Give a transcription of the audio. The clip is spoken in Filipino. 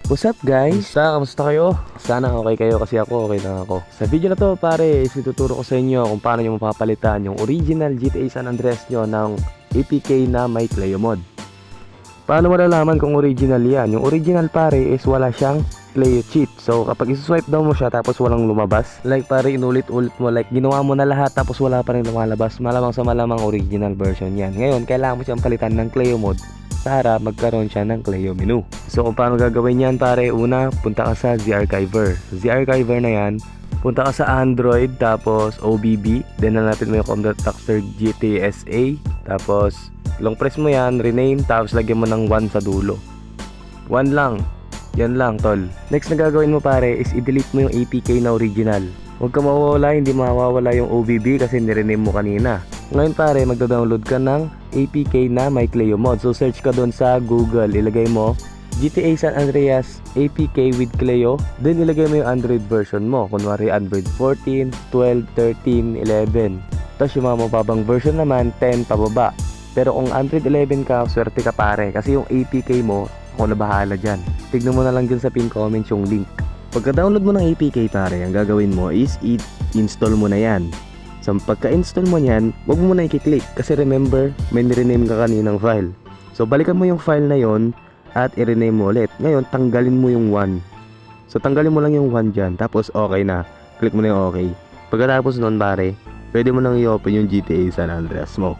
What's up guys? Kamusta kayo? Sana okay kayo kasi ako okay lang ako. Sa video na to pare, ituturo ko sa inyo kung paano nyo mapapalitan yung original GTA San Andreas nyo ng APK na may Cleo mod. Paano malalaman kung original yan? Yung original pare is wala siyang Cleo cheat. So kapag isuswipe down mo siya tapos walang lumabas, like pare inulit-ulit mo, like ginawa mo na lahat tapos wala pa rin lumalabas, malamang sa malamang original version yan. Ngayon, kailangan mo siyang palitan ng Cleo mod para magkaroon siya ng Cleo menu. So kung paano gagawin yan pare, una punta ka sa Z-Archiver. Z-Archiver na yan, punta ka sa Android tapos OBB, then hanapin mo yung Comdataxter GTSA, tapos long press mo yan, rename, tapos lagyan mo ng 1 sa dulo. 1 lang, yan lang tol. Next na gagawin mo pare is i-delete mo yung APK na original. Huwag ka mawawala, hindi mawawala yung OBB kasi nirename mo kanina. Ngayon pare, magda-download ka ng APK na may Cleo mod. So search ka doon sa Google, ilagay mo GTA San Andreas APK with Cleo, then ilagay mo yung Android version mo. Kunwari Android 14, 12, 13, 11. Tapos yung mga mababang version naman, 10 pababa. Pero kung Android 11 ka, swerte ka pare. Kasi yung APK mo, ako na bahala dyan. Tignan mo na lang dyan sa pin comments yung link. Pagka-download mo ng APK pare, ang gagawin mo is i-install mo na yan. So pagka-install mo niyan, huwag mo na i-click kasi remember, may nirename ka kaninang file. So balikan mo yung file na yon at i-rename mo ulit. Ngayon, tanggalin mo yung 1. So tanggalin mo lang yung 1 dyan, tapos okay na. Click mo na yung okay. Pagkatapos nun pare, pwede mo nang i-open yung GTA San Andreas mo.